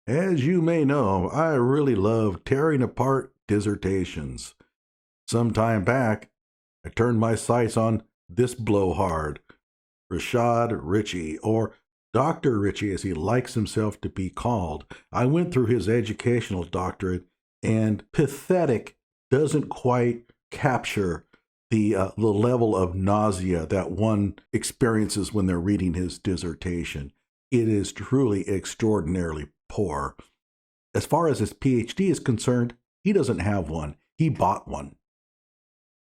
As you may know, I really love tearing apart dissertations. Some time back, I turned my sights on this blowhard, Rashad Ritchie, or Dr. Ritchie as he likes himself to be called. I went through his educational doctorate, and pathetic doesn't quite capture the level of nausea that one experiences when they're reading his dissertation. It is truly extraordinarily poor. As far as his PhD is concerned, he doesn't have one. He bought one.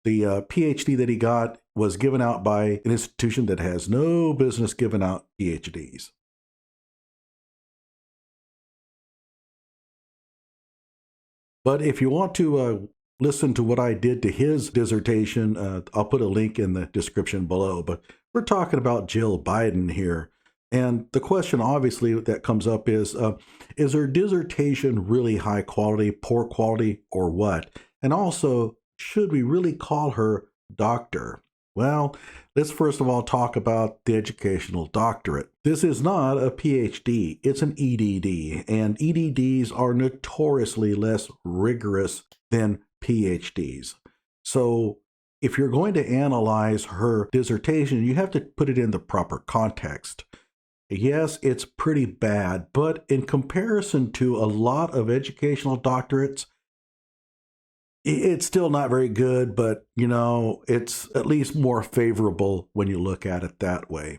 The PhD that he got was given out by an institution that has no business giving out PhDs. But if you want to listen to what I did to his dissertation, I'll put a link in the description below. But we're talking about Jill Biden here. And the question obviously that comes up is her dissertation really high quality, poor quality, or what? And also, should we really call her doctor? Well, let's first of all talk about the educational doctorate. This is not a PhD, it's an EDD, and EDDs are notoriously less rigorous than PhDs. So if you're going to analyze her dissertation, you have to put it in the proper context. Yes, it's pretty bad, but in comparison to a lot of educational doctorates, it's still not very good, but it's at least more favorable when you look at it that way.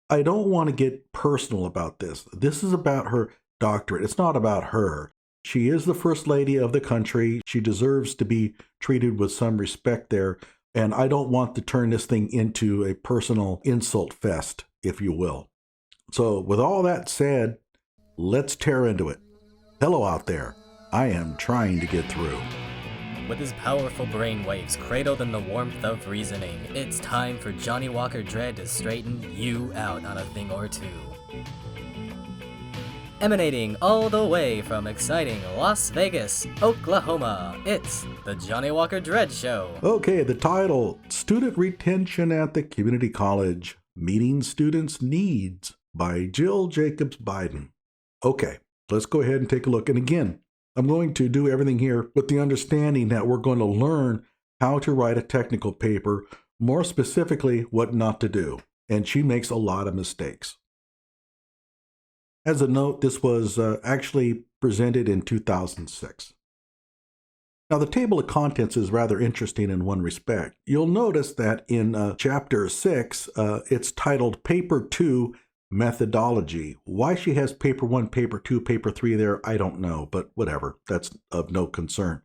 I don't want to get personal about this. This is about her doctorate. It's not about her. She is the first lady of the country. She deserves to be treated with some respect there. And I don't want to turn this thing into a personal insult fest, if you will. So with all that said, let's tear into it. Hello out there. I am trying to get through. With his powerful brainwaves cradled in the warmth of reasoning, it's time for Johnny Walker Dread to straighten you out on a thing or two. Emanating all the way from exciting Las Vegas, Oklahoma, it's the Johnny Walker Dread Show. Okay, the title, Student Retention at the Community College, Meeting Students' Needs by Jill Jacobs Biden. Okay, let's go ahead and take a look. And again, I'm going to do everything here with the understanding that we're going to learn how to write a technical paper, more specifically, what not to do. And she makes a lot of mistakes. As a note, this was actually presented in 2006. Now, the table of contents is rather interesting in one respect. You'll notice that in Chapter 6, it's titled Paper 2, Methodology. Why she has Paper 1, Paper 2, Paper 3 there, I don't know, but whatever. That's of no concern.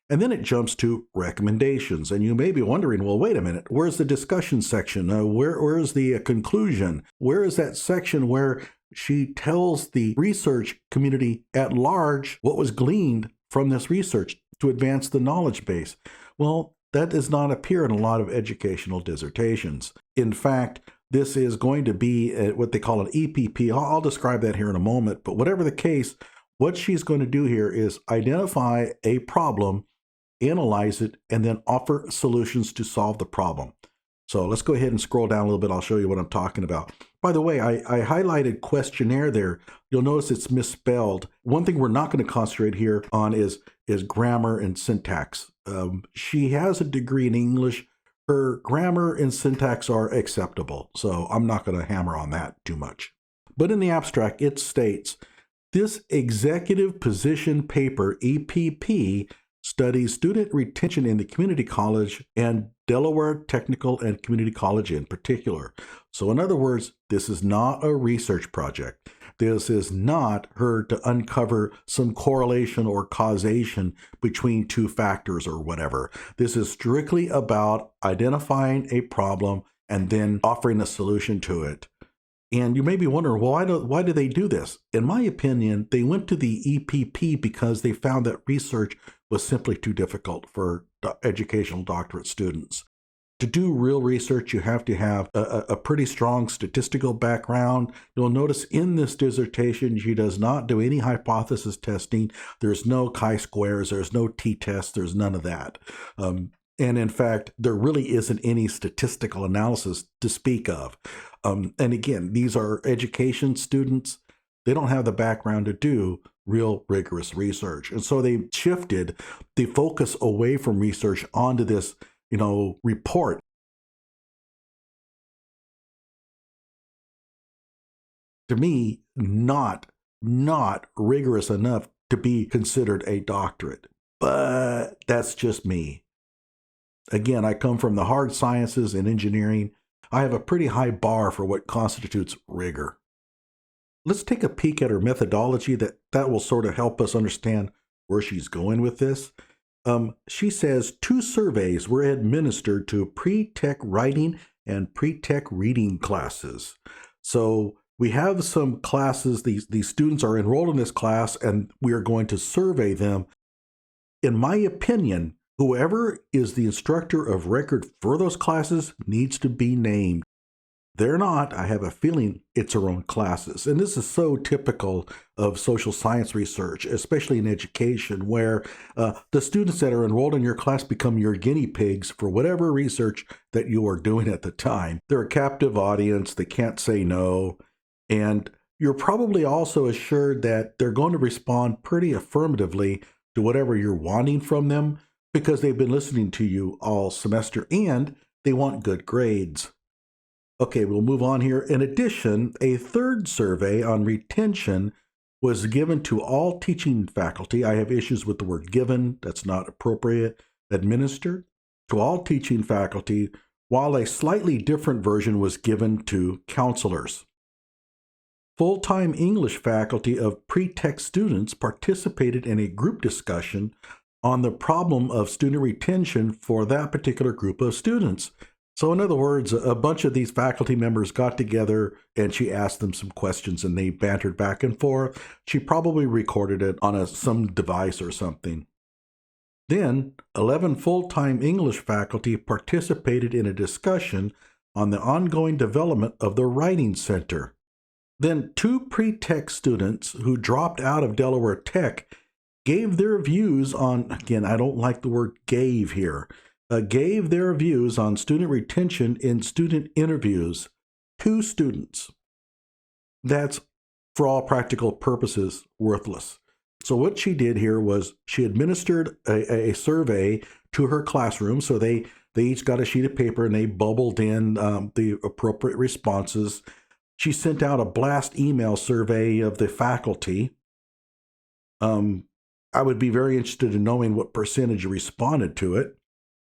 And then it jumps to recommendations. And you may be wondering, well, wait a minute, where's the discussion section? Where's the conclusion? Where is that section where she tells the research community at large what was gleaned from this research to advance the knowledge base? Well, that does not appear in a lot of educational dissertations. In fact, this is going to be what they call an EPP. I'll describe that here in a moment. But whatever the case, what she's going to do here is identify a problem, analyze it, and then offer solutions to solve the problem. So let's go ahead and scroll down a little bit. I'll show you what I'm talking about. By the way, I highlighted questionnaire there. You'll notice it's misspelled. One thing we're not going to concentrate here on is grammar and syntax. She has a degree in English. Her grammar and syntax are acceptable, so I'm not going to hammer on that too much. But in the abstract, it states, this executive position paper, EPP, studies student retention in the community college and Delaware Technical and Community College in particular. So in other words, this is not a research project. This is not her to uncover some correlation or causation between two factors or whatever. This is strictly about identifying a problem and then offering a solution to it. And you may be wondering, well, why do they do this? In my opinion, they went to the EPP because they found that research was simply too difficult for educational doctorate students. To do real research, you have to have a pretty strong statistical background. You'll notice in this dissertation, she does not do any hypothesis testing. There's no chi-squares, there's no t-tests, there's none of that. And in fact, there really isn't any statistical analysis to speak of. And again, these are education students. They don't have the background to do real rigorous research. And so they shifted the focus away from research onto this, report. To me, not rigorous enough to be considered a doctorate. But that's just me. Again, I come from the hard sciences and engineering. I have a pretty high bar for what constitutes rigor. Let's take a peek at her methodology that will sort of help us understand where she's going with this. She says 2 surveys were administered to pre-tech writing and pre-tech reading classes. So we have some classes, these students are enrolled in this class, and we are going to survey them. In my opinion, whoever is the instructor of record for those classes needs to be named. They're not. I have a feeling it's her own classes. And this is so typical of social science research, especially in education, where the students that are enrolled in your class become your guinea pigs for whatever research that you are doing at the time. They're a captive audience. They can't say no. And you're probably also assured that they're going to respond pretty affirmatively to whatever you're wanting from them because they've been listening to you all semester and they want good grades. Okay, we'll move on here. In addition, a 3rd survey on retention was given to all teaching faculty. I have issues with the word given. That's not appropriate. Administered to all teaching faculty, while a slightly different version was given to counselors. Full-time English faculty of pre-tech students participated in a group discussion on the problem of student retention for that particular group of students. So in other words, a bunch of these faculty members got together and she asked them some questions and they bantered back and forth. She probably recorded it on some device or something. Then 11 full-time English faculty participated in a discussion on the ongoing development of the Writing Center. Then 2 pre-tech students who dropped out of Delaware Tech gave their views on, again, I don't like the word gave here, gave their views on student retention in student interviews. 2 students. That's, for all practical purposes, worthless. So what she did here was she administered a survey to her classroom. So they each got a sheet of paper and they bubbled in the appropriate responses. She sent out a blast email survey of the faculty. I would be very interested in knowing what percentage responded to it,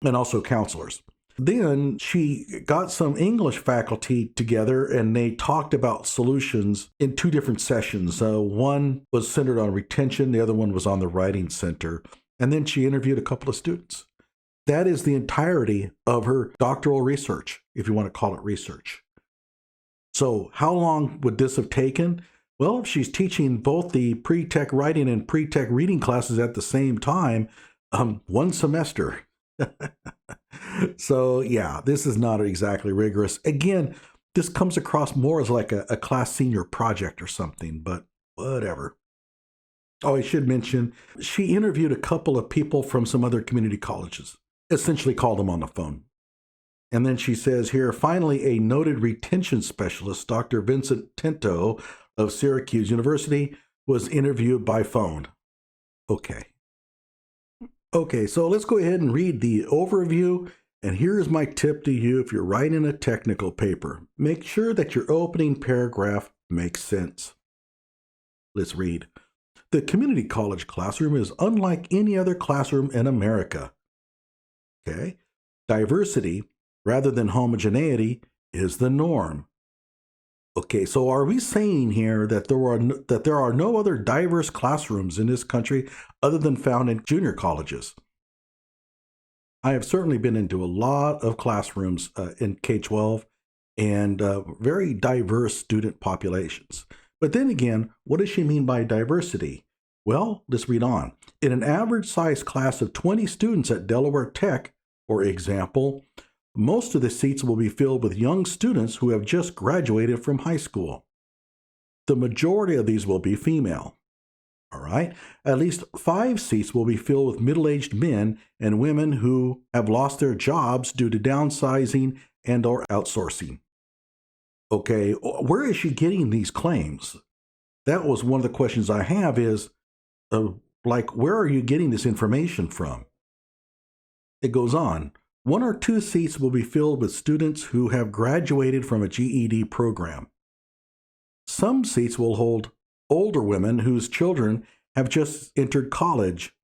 and also counselors. Then she got some English faculty together and they talked about solutions in 2 different sessions. One was centered on retention, the other one was on the Writing Center. And then she interviewed a couple of students. That is the entirety of her doctoral research, if you want to call it research. So how long would this have taken? Well, if she's teaching both the pre-tech writing and pre-tech reading classes at the same time, 1 semester. So yeah, this is not exactly rigorous. Again, this comes across more as like a class senior project or something, but whatever. Oh, I should mention, she interviewed a couple of people from some other community colleges, essentially called them on the phone. And then she says here, finally, a noted retention specialist, Dr. Vincent Tinto of Syracuse University, was interviewed by phone. Okay, so let's go ahead and read the overview. And here's my tip to you if you're writing a technical paper. Make sure that your opening paragraph makes sense. Let's read. The community college classroom is unlike any other classroom in America. Okay. Diversity, rather than homogeneity, is the norm. Okay, so are we saying here that there are no other diverse classrooms in this country other than found in junior colleges? I have certainly been into a lot of classrooms in K-12 and very diverse student populations. But then again, what does she mean by diversity? Well, let's read on. In an average size class of 20 students at Delaware Tech, for example, most of the seats will be filled with young students who have just graduated from high school. The majority of these will be female. All right. At least 5 seats will be filled with middle-aged men and women who have lost their jobs due to downsizing and/or outsourcing. Okay, where is she getting these claims? That was one of the questions I have is, like, where are you getting this information from? It goes on. 1 or 2 seats will be filled with students who have graduated from a GED program. Some seats will hold older women whose children have just entered college.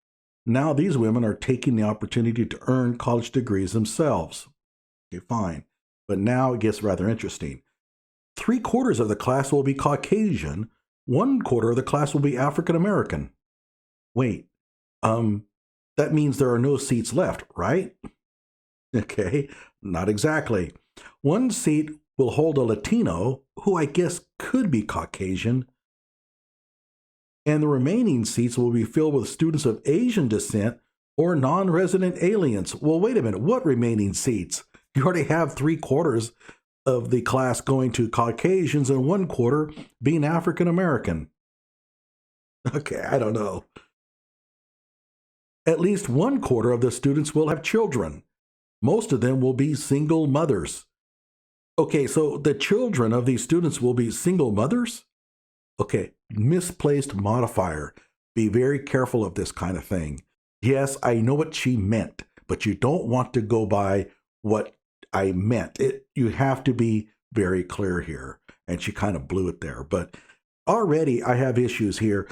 Now these women are taking the opportunity to earn college degrees themselves. Okay, fine. But now it gets rather interesting. 3/4 of the class will be Caucasian. 1/4 of the class will be African American. Wait, that means there are no seats left, right? Okay, not exactly. 1 seat will hold a Latino, who I guess could be Caucasian, and the remaining seats will be filled with students of Asian descent or non-resident aliens. Well, wait a minute, what remaining seats? You already have 3/4 of the class going to Caucasians and 1/4 being African American. Okay, I don't know. At least 1/4 of the students will have children. Most of them will be single mothers. Okay, so the children of these students will be single mothers? Okay, misplaced modifier. Be very careful of this kind of thing. Yes, I know what she meant, but you don't want to go by what I meant. You have to be very clear here. And she kind of blew it there. But already I have issues here.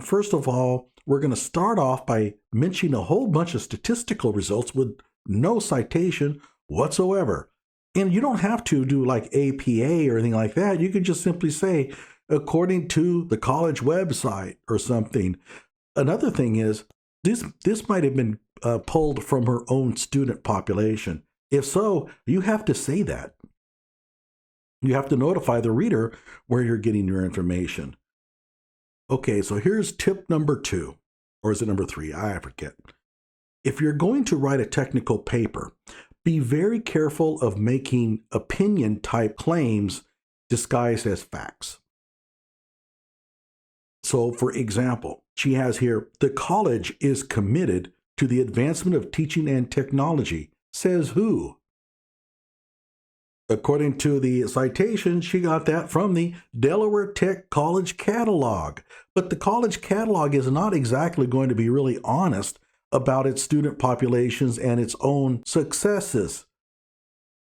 First of all, we're going to start off by mentioning a whole bunch of statistical results with no citation whatsoever. And you don't have to do like APA or anything like that. You could just simply say, according to the college website or something. Another thing is, this might have been pulled from her own student population. If so, you have to say that. You have to notify the reader where you're getting your information. Okay, so here's tip number 2, or is it number 3? I forget. If you're going to write a technical paper, be very careful of making opinion type claims disguised as facts. So, for example, she has here, the college is committed to the advancement of teaching and technology. Says who? According to the citation, she got that from the Delaware Tech College Catalog. But the college catalog is not exactly going to be really honest about its student populations and its own successes.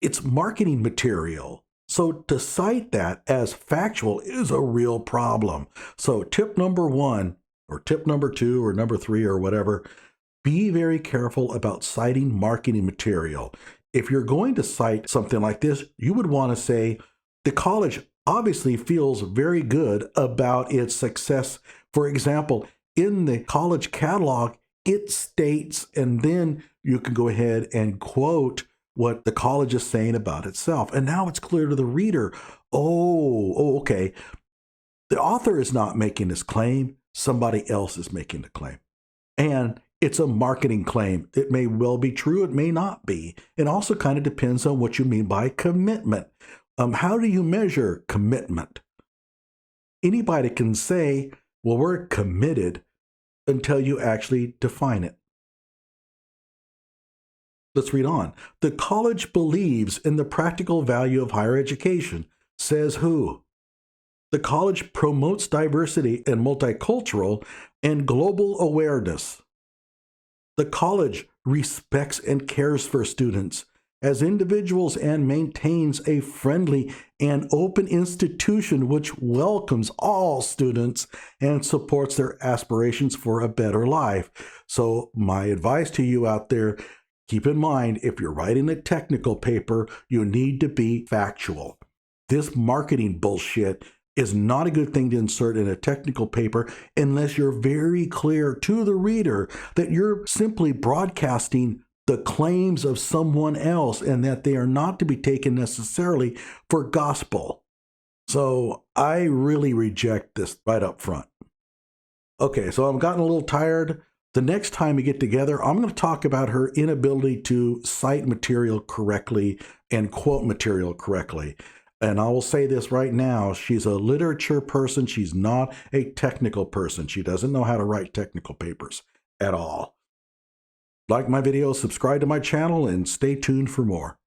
It's marketing material. So to cite that as factual is a real problem. So tip number 1, or tip number 2, or number 3, or whatever, be very careful about citing marketing material. If you're going to cite something like this, you would want to say, the college obviously feels very good about its success. For example, in the college catalog, it states, and then you can go ahead and quote what the college is saying about itself. And now it's clear to the reader, okay. The author is not making this claim. Somebody else is making the claim. And it's a marketing claim. It may well be true. It may not be. It also kind of depends on what you mean by commitment. How do you measure commitment? Anybody can say, well, we're committed, until you actually define it. Let's read on. The college believes in the practical value of higher education. Says who? The college promotes diversity and multicultural and global awareness. The college respects and cares for students as individuals and maintains a friendly and open institution which welcomes all students and supports their aspirations for a better life. So my advice to you out there, keep in mind, if you're writing a technical paper, you need to be factual. This marketing bullshit is not a good thing to insert in a technical paper unless you're very clear to the reader that you're simply broadcasting the claims of someone else and that they are not to be taken necessarily for gospel. So I really reject this right up front. Okay, so I've gotten a little tired. The next time we get together, I'm going to talk about her inability to cite material correctly and quote material correctly. And I will say this right now, she's a literature person. She's not a technical person. She doesn't know how to write technical papers at all. Like my video, subscribe to my channel, and stay tuned for more.